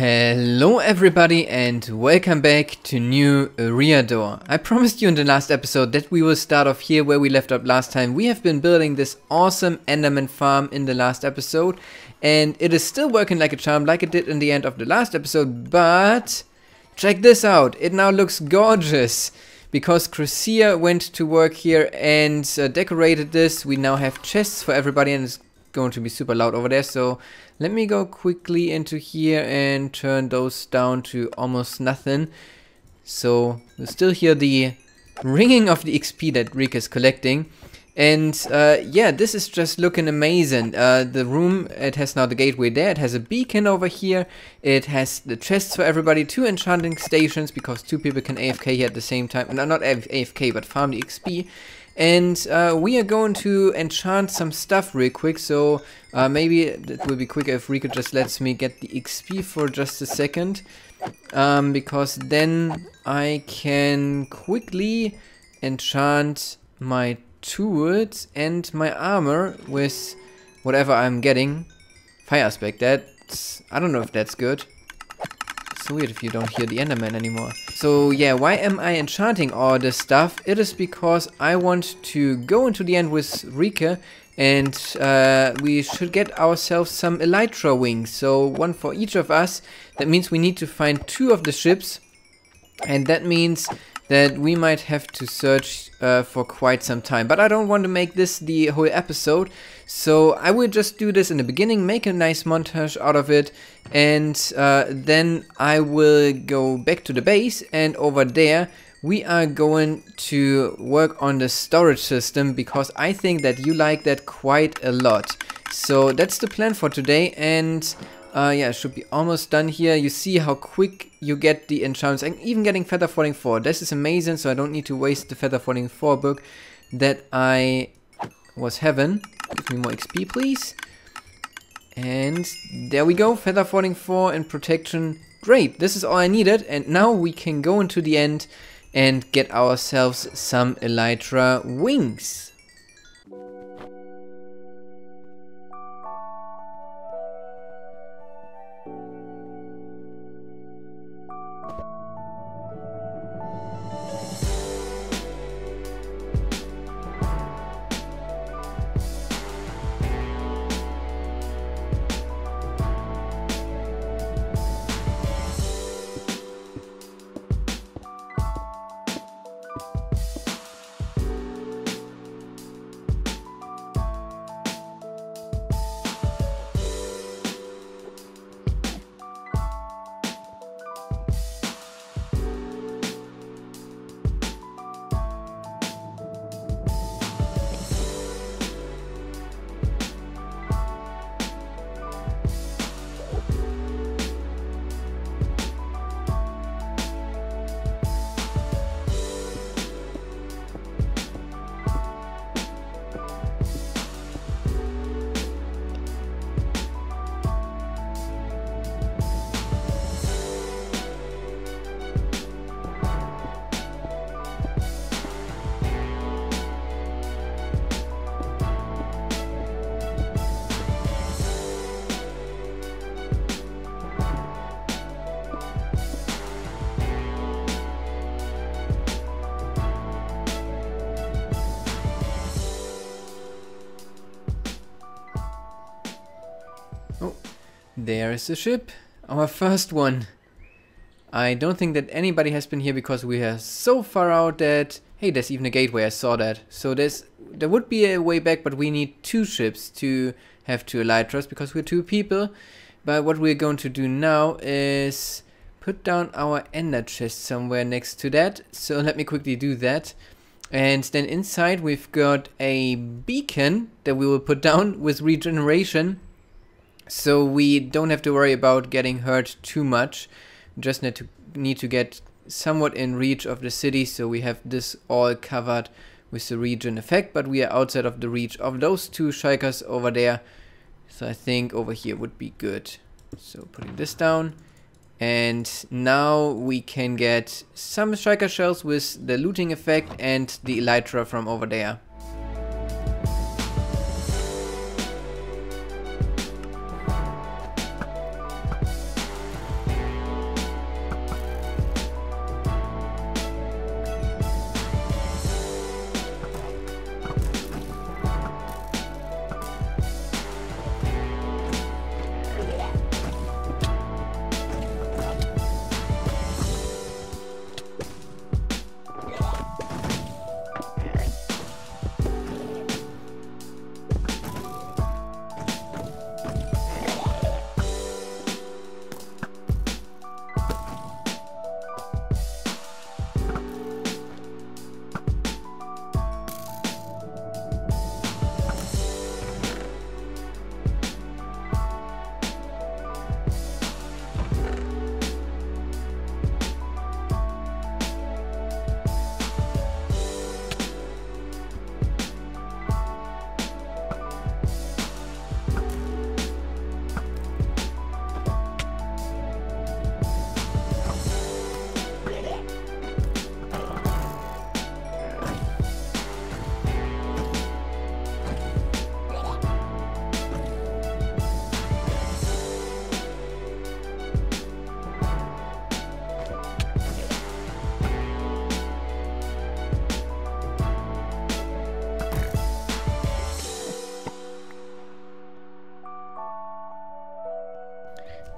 Hello everybody and welcome back to new Eriador. I promised you in the last episode that we will start off here where we left up last time. We have been building this awesome Enderman farm in the last episode and it is still working like a charm like it did in the end of the last episode, but check this out, it now looks gorgeous because Crucia went to work here and decorated this. We now have chests for everybody and it's going to be super loud over there, so let me go quickly into here and turn those down to almost nothing. So we still hear the ringing of the XP that Rick is collecting. And yeah, this is just looking amazing. The room, it has now the gateway there. It has a beacon over here. It has the chests for everybody, 2 enchanting stations because 2 people can AFK here at the same time. No, not AFK, but farm the XP. And we are going to enchant some stuff real quick, so maybe it will be quicker if Rico just lets me get the XP for just a second, because then I can quickly enchant my tools and my armor with whatever I'm getting. Fire aspect, I don't know if that's good. It's weird if you don't hear the Enderman anymore. So yeah, why am I enchanting all this stuff? It is because I want to go into the end with Rika and we should get ourselves some Elytra wings. So 1 for each of us. That means we need to find 2 of the ships, and that means that we might have to search for quite some time. But I don't want to make this the whole episode, so I will just do this in the beginning, make a nice montage out of it, and then I will go back to the base, and over there we are going to work on the storage system, because I think that you like that quite a lot. So that's the plan for today, and yeah, it should be almost done here. You see how quick you get the enchantments. I'm even getting Feather Falling 4. This is amazing, so I don't need to waste the Feather Falling 4 book that I was having. Give me more XP, please. And there we go, Feather Falling 4 and protection. Great, this is all I needed. And now we can go into the end and get ourselves some Elytra wings. Oh, there is the ship, our first one. I don't think that anybody has been here because we are so far out that... Hey, there's even a gateway, I saw that. So there would be a way back, but we need 2 ships to have 2 Elytras because we're 2 people. But what we're going to do now is put down our ender chest somewhere next to that. So let me quickly do that. And then inside we've got a beacon that we will put down with regeneration. So we don't have to worry about getting hurt too much. We just need to get somewhat in reach of the city, so we have this all covered with the regen effect, but we are outside of the reach of those 2 shikers over there. So I think over here would be good. So putting this down. And now we can get some striker shells with the looting effect and the Elytra from over there.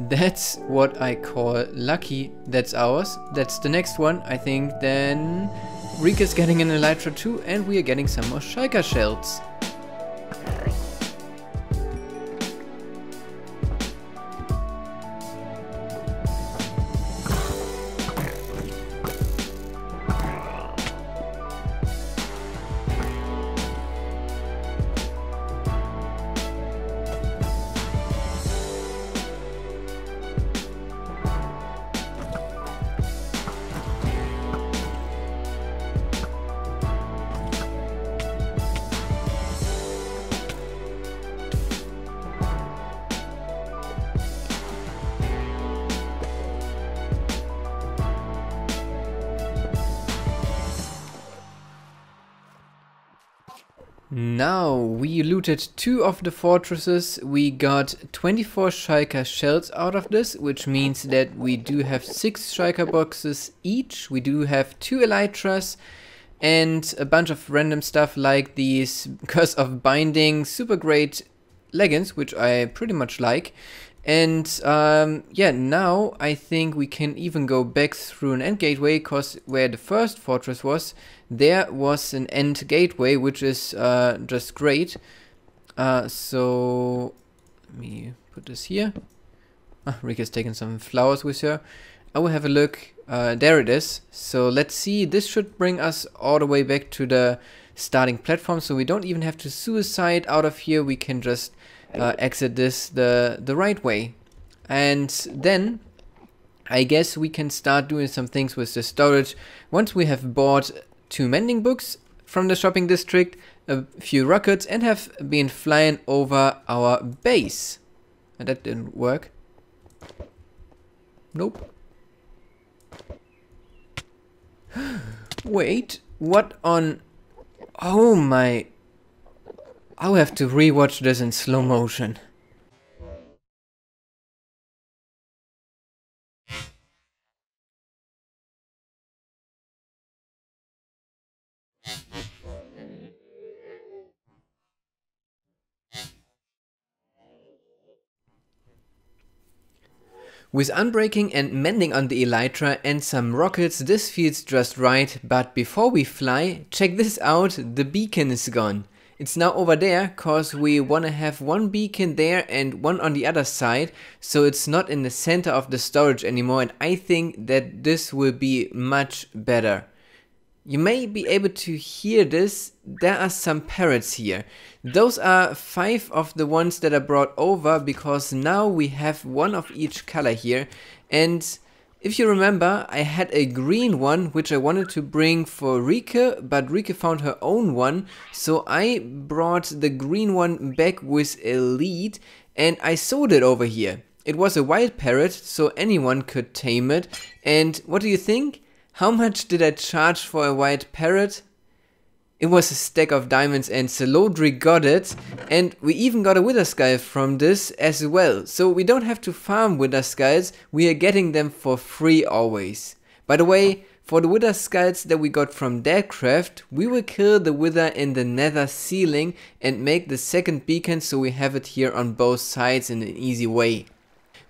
That's what I call lucky. That's ours. That's the next one. I think then Rika's getting an Elytra too, and we are getting some more Shulker shells. Now we looted 2 of the fortresses. We got 24 Shulker shells out of this, which means that we do have 6 Shulker boxes each. We do have 2 Elytras and a bunch of random stuff like these Curse of Binding super great leggings, which I pretty much like. And yeah, now I think we can even go back through an end gateway, because where the first fortress was, there was an end gateway, which is just great. So let me put this here. Rika's taking some flowers with her. I will have a look. There it is. So let's see. This should bring us all the way back to the starting platform, so we don't even have to suicide out of here. We can just exit this the right way. And then I guess we can start doing some things with the storage. Once we have bought 2 mending books from the shopping district, a few rockets, and have been flying over our base. And that didn't work. Nope. Wait, what on... Oh my... I'll have to rewatch this in slow motion. With unbreaking and mending on the Elytra and some rockets, this feels just right, but before we fly, check this out, the beacon is gone. It's now over there, cause we wanna have 1 beacon there and 1 on the other side, so it's not in the center of the storage anymore, and I think that this will be much better. You may be able to hear this. There are some parrots here. Those are 5 of the ones that are brought over, because now we have 1 of each color here. And if you remember, I had a green one which I wanted to bring for Rika, but Rika found her own one, so I brought the green one back with Elite and I sold it over here. It was a wild parrot, so anyone could tame it. And what do you think? How much did I charge for a white parrot? It was a stack of diamonds, and Celodri got it, and we even got a wither skull from this as well. So we don't have to farm wither skulls, we are getting them for free always. By the way, for the wither skulls that we got from Deadcraft, we will kill the wither in the nether ceiling and make the second beacon, so we have it here on both sides in an easy way.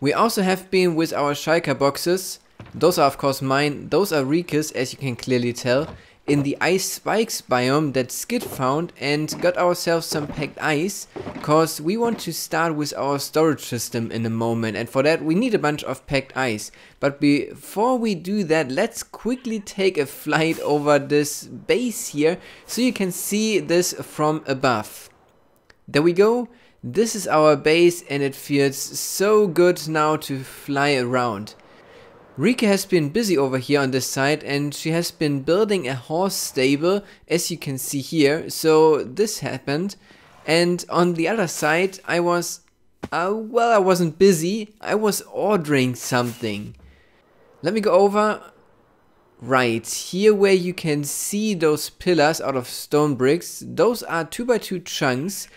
We also have been with our Shulker boxes. Those are of course mine, those are Rika's, as you can clearly tell, in the ice spikes biome that Skid found, and got ourselves some packed ice, cause we want to start with our storage system in a moment, and for that we need a bunch of packed ice. But before we do that, let's quickly take a flight over this base here, so you can see this from above. There we go. This is our base, and it feels so good now to fly around. Rika has been busy over here on this side, and she has been building a horse stable, as you can see here. So this happened, and on the other side I was, well, I wasn't busy, I was ordering something. Let me go over. Right, here where you can see those pillars out of stone bricks, those are 2x2 chunks.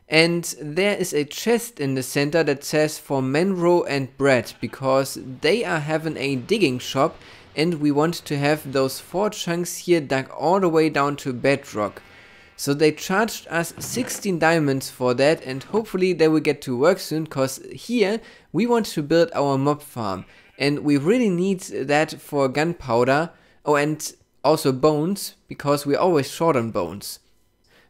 And there is a chest in the center that says for Menro and Brett, because they are having a digging shop, and we want to have those 4 chunks here dug all the way down to bedrock. So they charged us 16 diamonds for that, and hopefully they will get to work soon, cause here we want to build our mob farm and we really need that for gunpowder. Oh, and also bones, because we're always short on bones.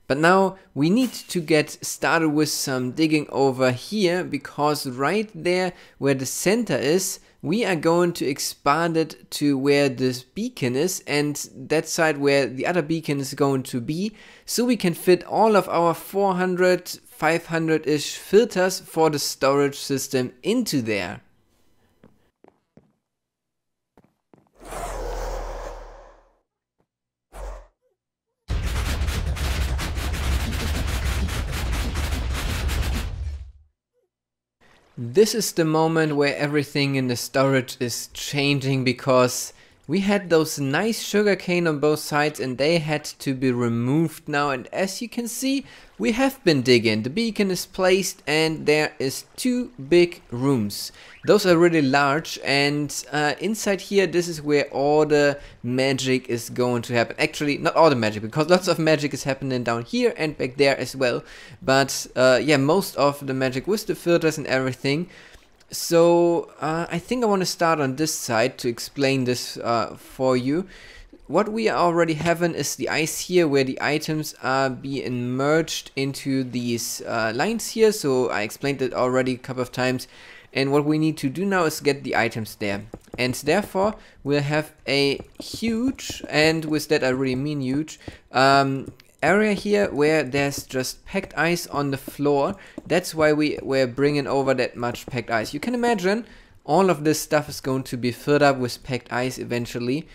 But now we need to get started with some digging over here, because right there where the center is, we are going to expand it to where this beacon is, and that side where the other beacon is going to be, so we can fit all of our 400, 500-ish filters for the storage system into there. This is the moment where everything in the storage is changing, because we had those nice sugarcane on both sides and they had to be removed now, and as you can see, we have been digging. The beacon is placed and there is 2 big rooms. Those are really large, and inside here, this is where all the magic is going to happen. Actually, not all the magic, because lots of magic is happening down here and back there as well. But yeah, most of the magic with the filters and everything. So I think I want to start on this side to explain this for you. What we are already having is the ice here, where the items are being merged into these lines here. So I explained it already a couple of times. And what we need to do now is get the items there. And therefore, we'll have a huge, and with that I really mean huge, area here where there's just packed ice on the floor. That's why we're bringing over that much packed ice. You can imagine all of this stuff is going to be filled up with packed ice eventually.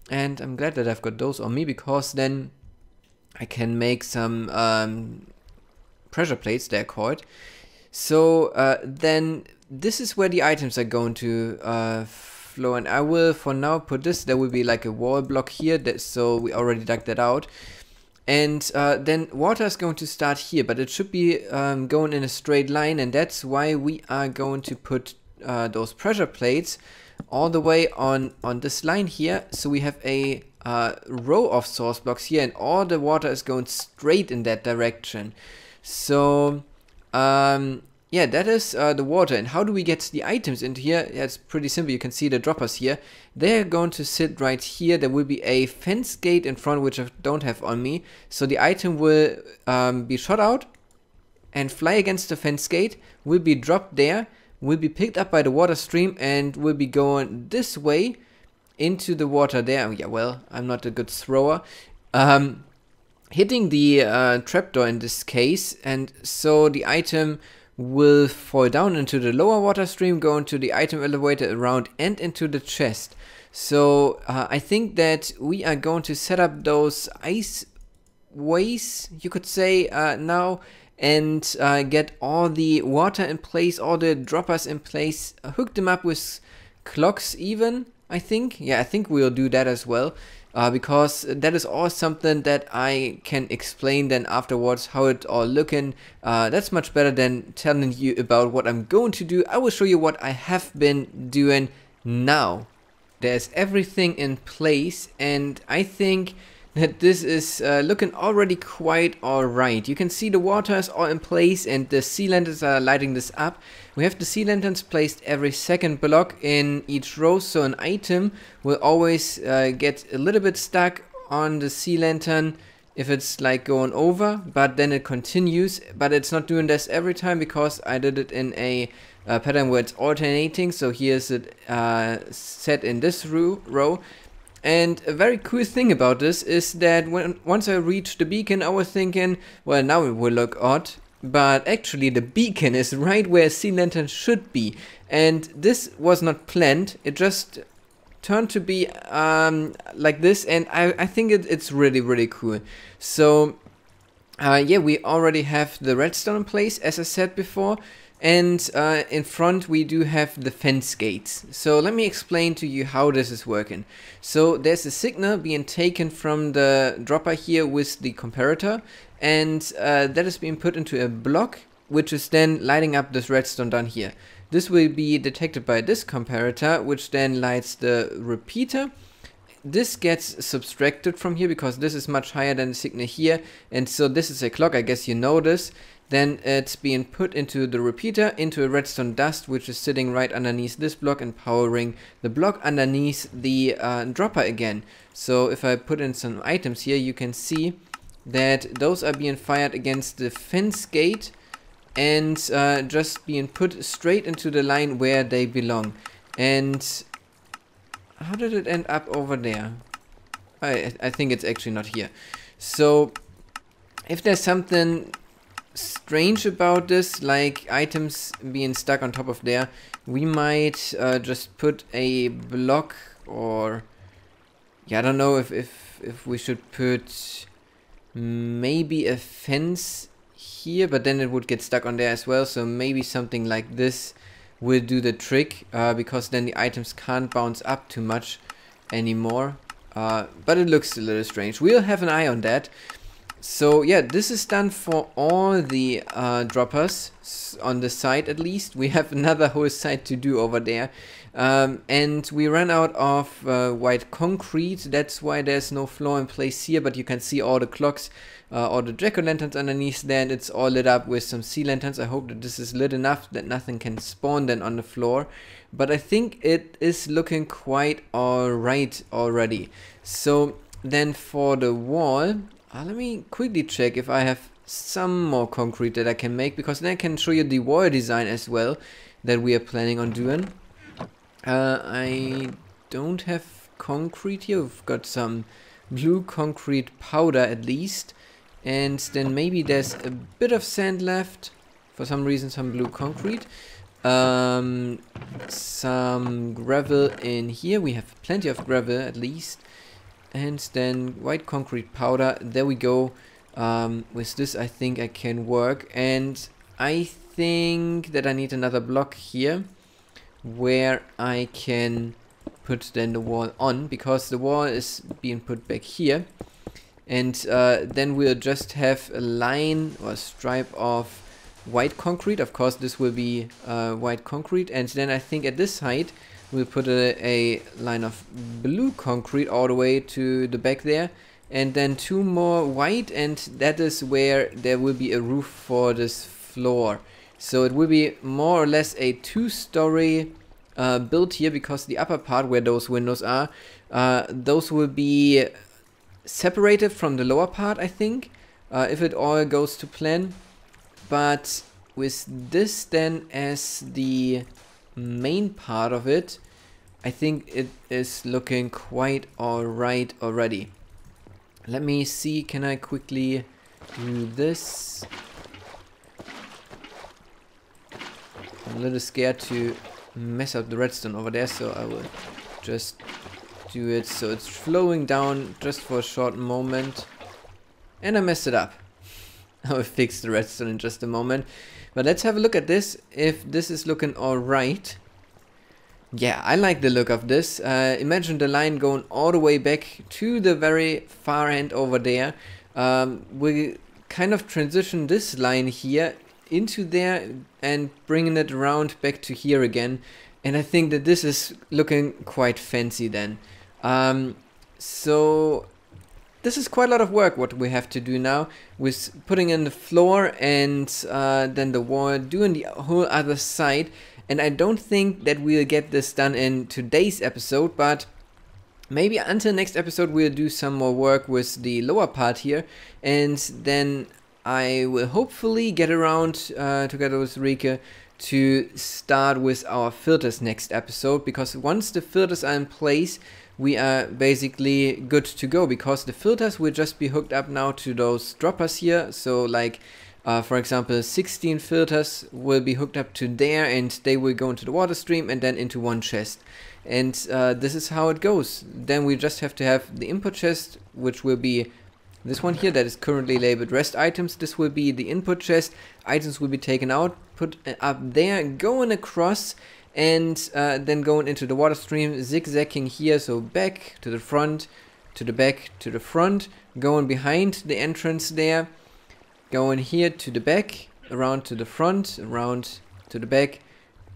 And I'm glad that I've got those on me, because then I can make some pressure plates, they're called. So then this is where the items are going to flow, and I will for now put this, there will be like a wall block here, so we already dug that out. And then water is going to start here, but it should be going in a straight line, and that's why we are going to put those pressure plates all the way on this line here. So we have a row of source blocks here, and all the water is going straight in that direction. So yeah, that is the water. And how do we get the items into here? Yeah, it's pretty simple. You can see the droppers here. They're going to sit right here. There will be a fence gate in front, which I don't have on me. So the item will be shot out and fly against the fence gate, will be dropped there, will be picked up by the water stream, and will be going this way into the water there. Oh, yeah, well, I'm not a good thrower. Hitting the trapdoor in this case, and so the item will fall down into the lower water stream, go into the item elevator around, and into the chest. So I think that we are going to set up those ice ways, you could say, now, and get all the water in place, all the droppers in place, hook them up with clocks even, I think. Yeah, I think we'll do that as well. Because that is all something that I can explain then afterwards, how it all looking. That's much better than telling you about what I'm going to do. I will show you what I have been doing now. There's everything in place, and I think that this is looking already quite alright. You can see the water is all in place, and the sea lanterns are lighting this up. We have the sea lanterns placed every second block in each row, so an item will always get a little bit stuck on the sea lantern if it's like going over, but then it continues. But it's not doing this every time, because I did it in a pattern where it's alternating. So here's it set in this row. And a very cool thing about this is that once I reached the beacon, I was thinking, well, now it will look odd. But actually the beacon is right where a sea lantern should be. And this was not planned. It just turned to be like this. And I think it's really, really cool. So yeah, we already have the redstone in place, as I said before. And in front we do have the fence gates. So let me explain to you how this is working. So there's a signal being taken from the dropper here with the comparator, and that is being put into a block, which is then lighting up this redstone down here. This will be detected by this comparator, which then lights the repeater. this gets subtracted from here because this is much higher than the signal here, and so this is a clock, I guess you know this. Then it's being put into the repeater, into a redstone dust, which is sitting right underneath this block and powering the block underneath the dropper again. So if I put in some items here, you can see that those are being fired against the fence gate and just being put straight into the line where they belong. And how did it end up over there? I think it's actually not here. So if there's something strange about this, like items being stuck on top of there, we might just put a block, or yeah, I don't know if we should put maybe a fence here, but then it would get stuck on there as well. So maybe something like this will do the trick, because then the items can't bounce up too much anymore. But it looks a little strange. We'll have an eye on that. So yeah, this is done for all the droppers on the side. At least we have another whole side to do over there, and we ran out of white concrete. That's why there's no floor in place here, but you can see all the clocks, all the jack-o'-lanterns underneath there, and it's all lit up with some sea lanterns. I hope that this is lit enough that nothing can spawn then on the floor, but I think it is looking quite alright already. So then for the wall, let me quickly check if I have some more concrete that I can make, because then I can show you the wall design as well that we are planning on doing. I don't have concrete here. We've got some blue concrete powder at least, and then maybe there's a bit of sand left. For some reason, some blue concrete. Some gravel in here. We have plenty of gravel at least. And then white concrete powder. There we go. With this I think I can work, and I think that I need another block here where I can put then the wall on, because the wall is being put back here, and then we'll just have a line or a stripe of white concrete. Of course this will be white concrete, and then I think at this height we'll put a line of blue concrete all the way to the back there, and then two more white, and that is where there will be a roof for this floor. So it will be more or less a two-story build here, because the upper part where those windows are, those will be separated from the lower part, I think, if it all goes to plan. But with this then as the main part of it, I think it is looking quite alright already. Let me see, can I quickly do this? I'm a little scared to mess up the redstone over there, so I will just do it so it's flowing down just for a short moment. And I messed it up. I will fix the redstone in just a moment. But let's have a look at this, if this is looking alright. Yeah, I like the look of this. Imagine the line going all the way back to the very far end over there. We kind of transition this line here into there and bringing it around back to here again. And I think that this is looking quite fancy then. So this is quite a lot of work what we have to do now, with putting in the floor and then the wall, doing the whole other side. And I don't think that we'll get this done in today's episode, but maybe until next episode we'll do some more work with the lower part here, and then I will hopefully get around together with Rike to start with our filters next episode, because once the filters are in place we are basically good to go, because the filters will just be hooked up now to those droppers here. So like for example 16 filters will be hooked up to there, and they will go into the water stream and then into one chest, and this is how it goes. Then we just have to have the input chest, which will be this one here that is currently labeled rest items. This will be the input chest. Items will be taken out, put up there, going across, and then going into the water stream, zigzagging here, so back to the front, to the back, to the front, going behind the entrance there, going here to the back, around to the front, around to the back,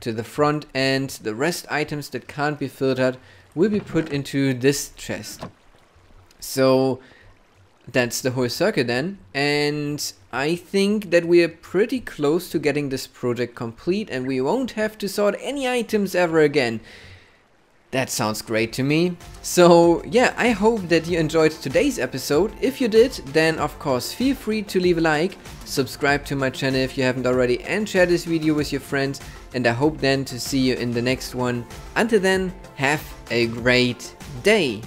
to the front, and the rest items that can't be filtered will be put into this chest. So that's the whole circle then, and I think that we are pretty close to getting this project complete and we won't have to sort any items ever again. That sounds great to me. So yeah, I hope that you enjoyed today's episode. If you did, then of course feel free to leave a like, subscribe to my channel if you haven't already, and share this video with your friends, and I hope then to see you in the next one. Until then, have a great day.